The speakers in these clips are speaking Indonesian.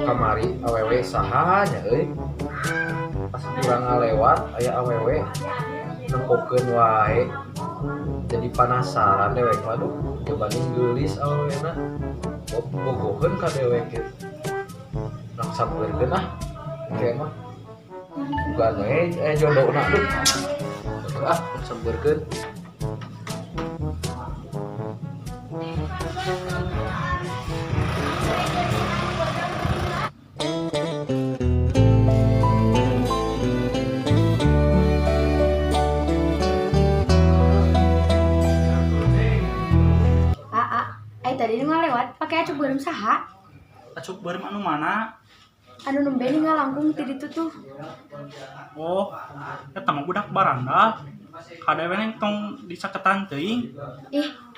kamari awewe sahanya pas kurang ngalewat aya awewe nempokeun wae jadi penasaran dewek waduh dibanding geulis awewena bogoheun ka dewek kitu nang sampeurkeun kayak mah bukan jodohna tuh sampeurkeun Tadi nggak lewat pakai acuk bareng saha acuk bareng anu mana anu nembe nggak langkung di ditu tuh. oh eta mah budak baranda kadewe neng tong dicaketan teuing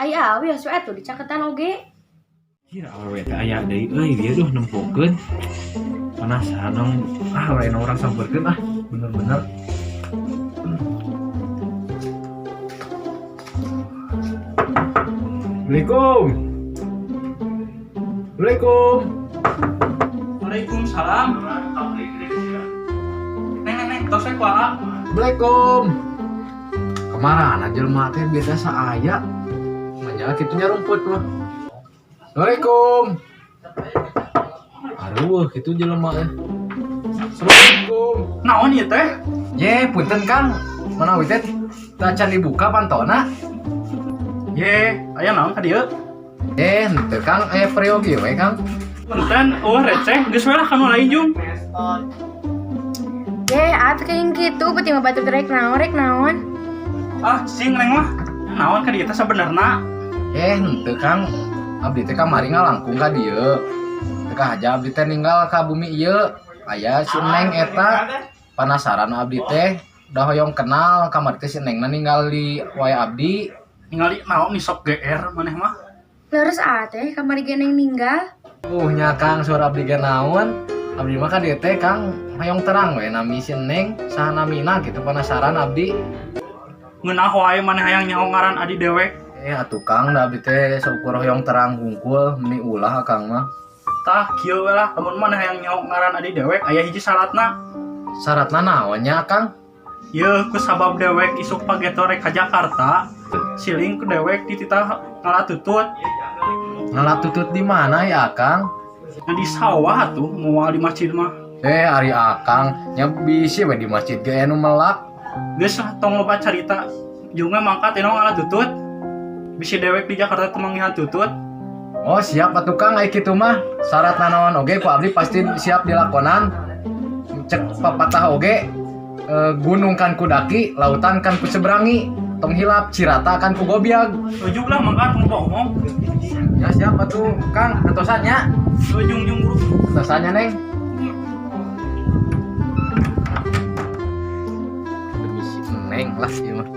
aya awi asuh atuh dicaketan oge. Iya awewe teh aya deui dia tuh nempokeun penasaran lain orang sampeurkeun bener-bener Assalamualaikum. Assalamualaikum. Waalaikumsalam. Neng, tos we kumaha? Assalamualaikum. Kemana jelema teh biasa saaya. Manya kitu nya rumput mah. Assalamualaikum. Aduh, kitu jelema teh. Assalamualaikum. Naon ieu teh? Ye, punten Kang. Manawi teh teu can dibuka pantona. Ye, aya naon ka dieu? Henteu Kang, aya periogi we Kang. Punten, receh, geus we lah kanu lain Jung. Atuh kayak gitu, peti mah batu rek naon. Sing neng mah. Naon ka dieu teh sabenerna? Henteu Kang. Abdi teh kamari ngalangkung ka dieu. Teu kahaja abdi teh ninggal ka bumi ieu. Aya si Neng eta penasaran abdi teh da hoyong kenal kamari teh si Nengna ninggal di wae abdi. Ningali naon ni sok GR maneh mah. Leres teh kamari geneng ninggal. Nya Kang suara abdi ge naon? Abdi mah ka dieu teh Kang hoyong terang we nami si Neng saha namina gitu penasaran abdi. Ngeunah wae maneh hayang nyaho ngaran adi dewek. Atuh Kang da abdi teh saukur hoyong terang hungkul meni ulah Kang mah. Tah kieu we lah, lamun maneh hayang nyaho ngaran adi dewek aya hiji syaratna. Syaratna naon nya Kang? Ye, ku sabab dewek isuk pageto rek ka Jakarta. Siling ku dewek dititah ngalatutut. Ngalatutut di mana ya Kang? Nah, di sawah tuh moal di masjid mah. Ari Akang nya bisi we di masjid ge anu melak. Geus tong loba carita. Junga mangkat enong ngalatutut. Bisi dewek di Jakarta teu manggihan tutut. Oh siap atuh Kang aya kitu mah. Syaratna naon oge ku abdi pasti siap dilakonan. Cek papatah oge gunung kan ku daki, lautan kan ku seberangi. Tong hilap cirata kan ku gobiag. Ujuk lah mangkat tong ngomong. Ya siapa tuh Kang atosannya? Ujung buru. Atosannya Neng. Demi si Neng lah ieu mah.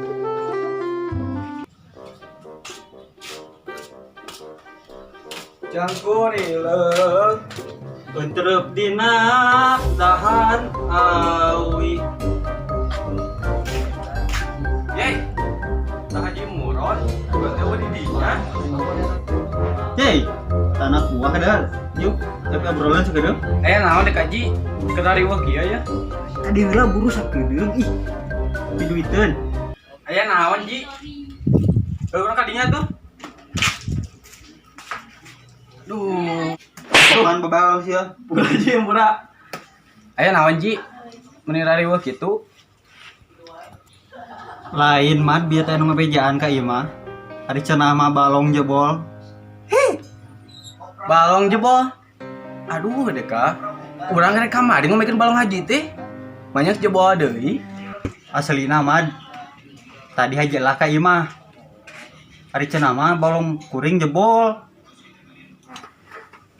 Jangkurileung Entrep dina dahan awi. Yey, Haji Muron, buat di dinya. Yey, tanah buah kadar. Yuk, tapi obrolan sekedar. Naon dikaji kenari wah kieu ya. Tadi heula buru sakedeung ih. Piduiteun. Aya naon Ji? Urang kadinya tuh. Duh, Sopan babal sih ya. pura Ji pura. Aya naon Ji? Menirari wah kitu. Lain mah biar teh nu ngabejaan ka ieu mah. Ari cenah mah balong jebol. Balong jebol. Aduh deka. Urang rek kamari ngomongkeun balong haji teh. Banyak jebol deui. Aslina mah tadi haji lah ka ieu mah. Ari cenah mah balong kuring jebol.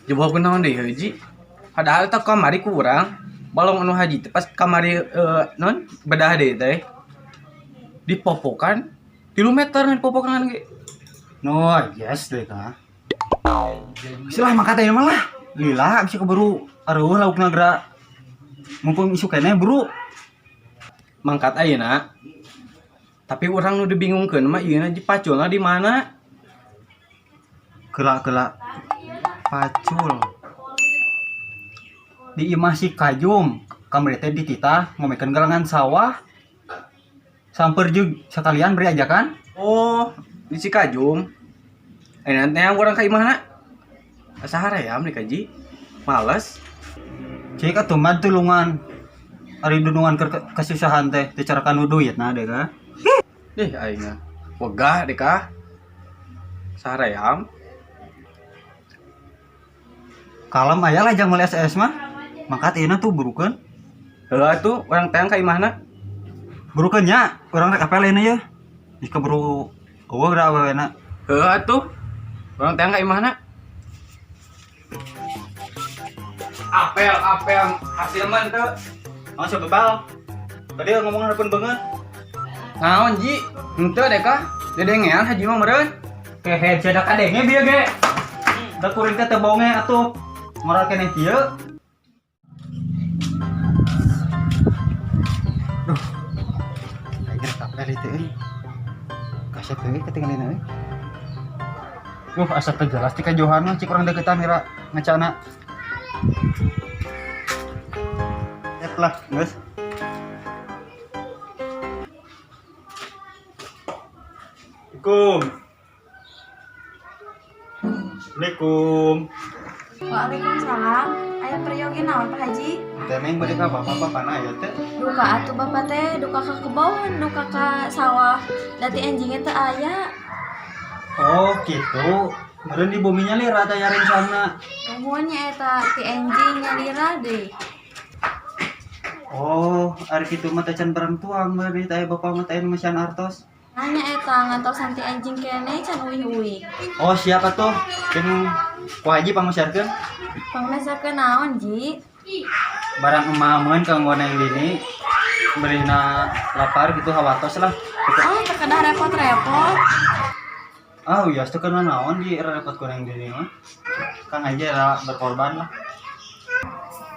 Jebol kunaon deui heuji? Padahal teh kamari ku urang balong anu haji teh pas kamari non bedah deui teh. Dipopokan 3 meter nih dipopokan ge. No, yes deh ka. Silah mangkat teh mah lah. Lila bisa keburu aruh laukna geura. Mumpung isu keneh buru. Mangkat ayeuna. Tapi urang nu dibingungkeun mah ieu paculna di mana? Kelak pacul. di imah si Kajum kamari teh dititah ngomekeun galangan sawah samper jeung sekalian beri ajakan. Oh, di Cikajum. Nanti yang orang ka imahna. Sahaream nih kaji. Males. Cik atuh mah tulungan ari dunungan kesusahan teh dicarakan duitna deh ka. Aingna. Wegah deh kah. Sahaream. Kalem aya lah jang meuli SS mah. Mangkat ieu tuh burukeun. Heula tuh orang teh ka imahna. Burukeun nya, urang rek apelena ye. Jika buru eueuh da awewena. Heeh atuh. Orang teh ka imahna. Apel hasil mah teu. Oh sebebal. Tadi ngomong hareupeun beungeut. Naon Ji? Henteu deh kah? Dedengean haji mah meureun. Kehe cenah kadenge bieu ge. Da kuring teh teu bonge atuh. Moral keneh kieu. Duh. Akhirnya kapel itu euy. Kaset euy ketinggalin euy. Asa teu jelas ti kajohan mah cik urang deketan mira ngacana. Lah, geus. Assalamualaikum. Waalaikumsalam. Aya peryogi naon Pak Haji? Teh meng bade ka bapak-bapak na aya teh. Duka atuh Bapak teh, duka ka kebon, duka ka sawah. Dati anjingnya teh aya. Oh, gitu. Meureun di buminya lira teh aya rencana. Umuannya eta ti anjing nyalira deui. Oh, ari kitu mah teh can barang tuang bade teh bapak mah teh mesian artos. Nanya eta ngantos santi anjing kene can uih-uih. Oh, siapa tuh? Jeung ku haji pangmesiarkeun. Pangmesakeun naon, Ji? Barang emameun kanggo neng dini. Berina lapar gitu hawatos lah. Oh, teu kedah repot-repot. Ah, iya, teu kenal naon di repot ku neng dini mah. Kang aja lah berkorban lah.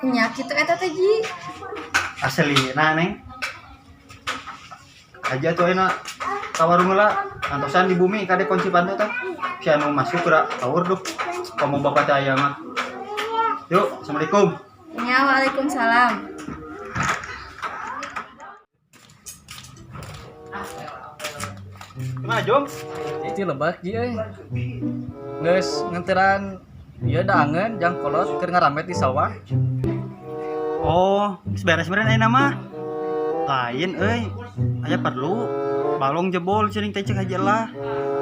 Nya kitu eta teh, Ji. Asli nah neng. Aja tuh enak ka warung heula antosan di bumi kade kunci pantu teh. Si anu masuk geura tawur duh. Kamu bapak teh aya mah. Yuk, assalamualaikum. Ya, waalaikumsalam. Gimana, Jom? Itu lebak Ji euy. Geus nganteran ieu daangeun jang kolot keur ngaramet di sawah. Oh, beres meureun ayeuna mah. Lain euy. Aya perlu balong jebol ceuring teh cek aja lah.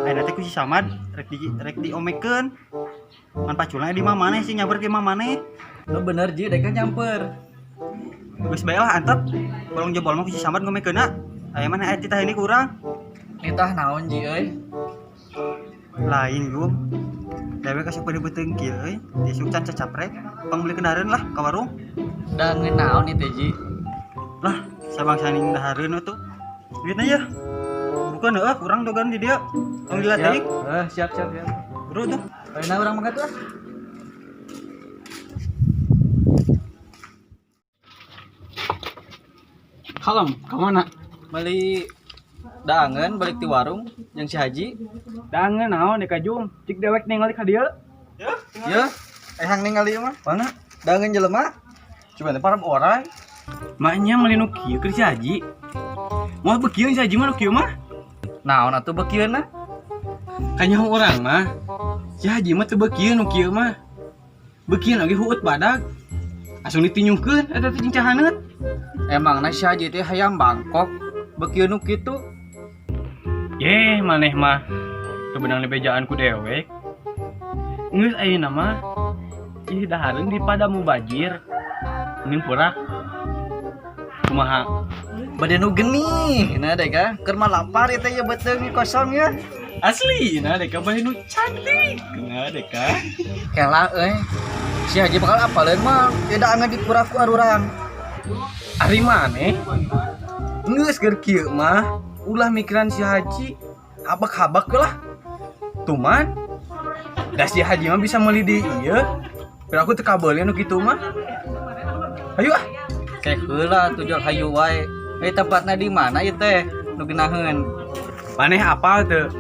Ayeuna teh ku si Samad rek diomekeun. Man paculna di mah maneh sih nyaber di mah maneh. Lu bener Ji, dek nyamper. Geus bae lah antep. Balong jebol mah ku si Samad ngomekeunna. Aya mana aya titah ini kurang. Nitah naon Ji euy? Lain Jum. Dewe kasih pada beteng kieu euy. Besok can cacaprek. Pang beli kendaraan lah ka warung. Daangeun naon ieu teh Ji? Lah, sabang saning dahareun atuh. Duitna ya. Bukan heuh urang dogan di dieu. Tong dilatih. Siap. Bro tuh. Ayeuna urang mangga tuh. Kalem, ka mana? Beli daangeun balik ti warung jeung si Haji. Daangeun naon di Kajum? Cik dewek ningali ka dieu. Ya, ehang ningali mah. Mana? Daangeun jelema. Coba teh parab orang. Maknya meuli nu kieu keur si Haji. Moal bekieu si Haji mah nu kieu mah. Naon atuh bekieuna? Kanya urang mah. Si Haji mah teu bekieu nu kieu mah. Bekieu lagi huut badag. Asung ditinyukeun eta teh cincahaneut. Emangna si Haji teh hayam Bangkok. Bekieun nu kitu. Yeh, maneh mah teu beunang lebejaan ku dewek. Geus ayeuna mah ih dahareun di pada mubajir. Ning pura. Kumaha? Bade nu geni. Nah deh ka, keur mah lapar eta ye beuteung kosong ya. Asli, nah deka bade nu cantik. Nah deka. Kela euy. Si Haji bakal apaleun mah tidak angan di pura ku arurang. Ari maneh? Geus keur kieu mah ulah mikiran si Haji. Habak-habak lah. Tuman. Da si Haji mah bisa meuli di ieu. Pero aku teu kabeulin nu kitu mah. Ayo ah. Kek heula tujuan hayu wae. Tempatna di mana ieu teh? Nu geunaheun. Maneh apal teu?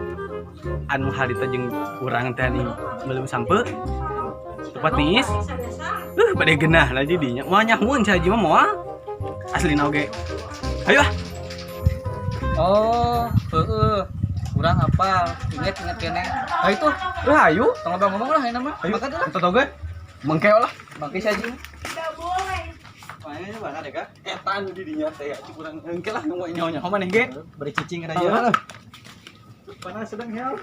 Anu harita jeung urang teh nih belum sampe. Cepat tiis. Bade genah lah jadinya. Moal nyamun si Haji mah moal. Aslina oge. Ayo ah. Oh, kurang apa? Ingat kene. Ah itu. Ayo. Tong abang ngomong lah yang nama. Ayo. Makan lah. Kita toge. Mengkeo lah. Bangke si Haji. Makanya mana deh kak? Etan di dinya teh ya, kurang engke lah nyawa maneh ge. Beri cicing aja. Panas sedang hel.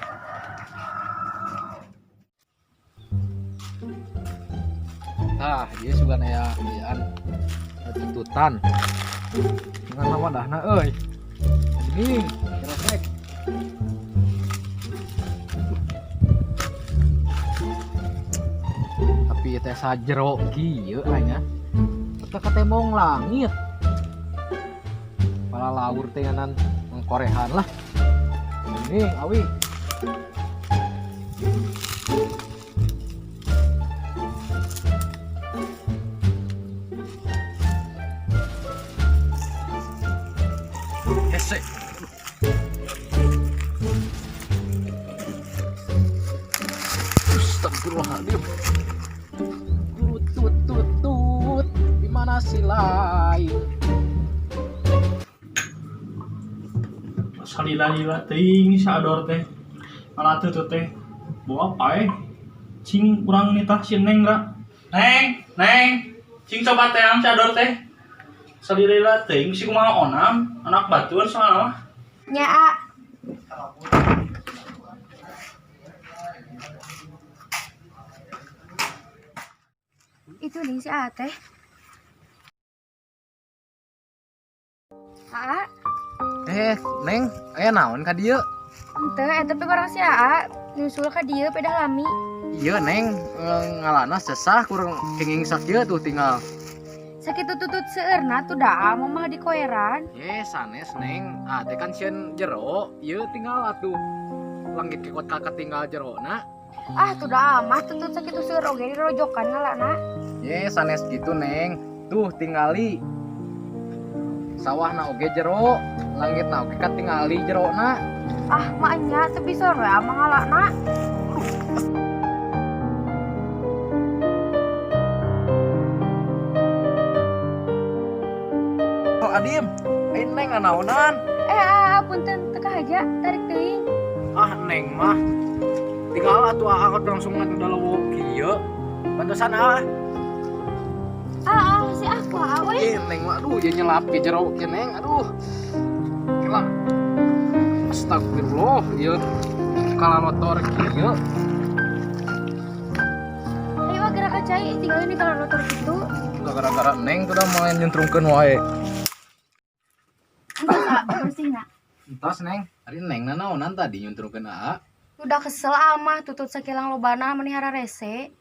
Ah, dia juga naya ian tuntutan. Dengan nama dahna euy. Ini resek. Tapi teh sajero kieu anya. Kita ketemong langit. Pala laur teh nganan mengkorehan lah. Ini awi. Hese. Astagfirullahaladzim. Tut. Di mana si lain? Salila teuing sador teh malah teu teh bawa apa cing urang nitah si Neng ra Neng cing coba teh ang sador teh salila teuing si kumaha onam anak batur soalna mah Nya A. Itu nih si A teh. A. Neng, aya naon ka dieu? Ente, tapi orang si A nyusul ka dieu pedah lami. Iya, Neng, ngalana sesah kurang kenging sakieu tuh tinggal. Sakit tutut seueurna tuh dah mau mah di koeran. Sanes, Neng. Ah, teh kan sieun jero, ieu tinggal atuh. Langit kekot kakak tinggal jerona. Ah tuh dah mah tutut sakit seueur oge di rojokan ngalana. Sanes gitu, Neng. Tuh tingali. Sawahna oge jero, langitna oge katingali jerona. Ah maknya teu bisa we amang ngalana. Oh, Adim, Neng nganaonan. Punten teu aja tarik teuing. Ah, Neng mah tinggal atuh angkat langsung ngaduk dalawo kieu. Pantesan Si aku awe. Neng mah aduh ya nyelap ke jero ke Neng. Aduh. Gila. Astagfirullah, ieu kala motor kieu. Ayo gerak kacai tinggal ini kalau motor gitu. Gara-gara Neng tuh udah mulai nyuntrungkeun wae. Bersihna. Entos Neng, ari Neng naonan tadi nyuntrungkeun Aa. Udah kesel amah tutut sakilang lobana menihara rese.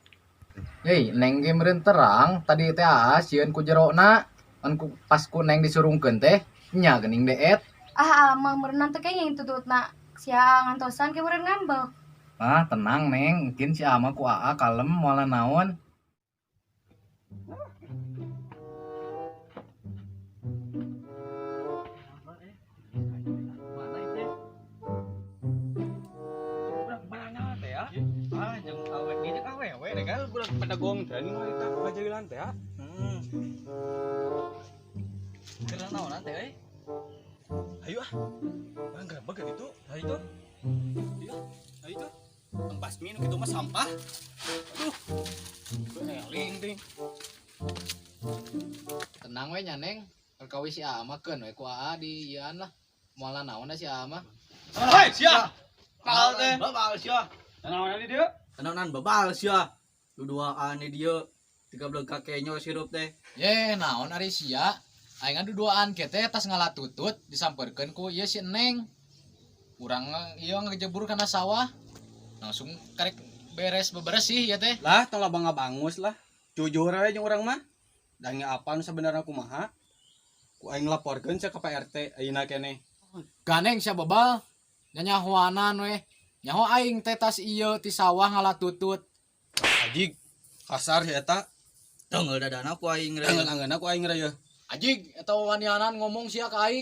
Hei, Neng ge meureun terang, tadi teh Aa sieun ku jerona. Kan pas ku Neng disurungkeun teh nya geuning deet. Amah meureun teh kayaknya tututna sia ngantosan ke meureun ngambek. Ah, tenang Neng, mungkin si Ama ku Aa kalem moal naon. Jeung awet ieu jeung awewe deh kan budak pada gongteng eta ngajeulan teh ya. Keur naonan teh euy? Ayo ah. Bang gerebek gitu. Ayo itu. Iya. Ayo itu. Tong basmi nu kitu mah sampah. Aduh. Eling ting. Tenang we nya Neng, kawi si Ama keun we ku Aa di ieuan lah. Moal naon si Ama. Hei, sia. Kaal teh. Babal sia. Naonan di dieu? Tenanan babal sia. Duduaan di dieu. 13 kakeknya sirup teh. Naon ari sia? Aing duduaan ke teh tas ngalatutut disampeurkeun ku ieu si Neng. Urang ieu ngejebur kana sawah. Langsung karek beres bebersih ya teh. Lah tong bangus lah. Jujur aja jeung urang mah. Da ngapaan sebenarnya kumaha? Ku aing laporkeun sia ka Pak RT ayeuna keneh. Ganeng sia bebal. Nyanyahoanan we. Nyaho aing teh tas ieu ti sawah ngalatutut. Ajig kasar si eta. Teunggeul dadana ku aing reuy. Teunggeul angeunna ku aing reuy. Ajig eta wanianan ngomong sia ka aing.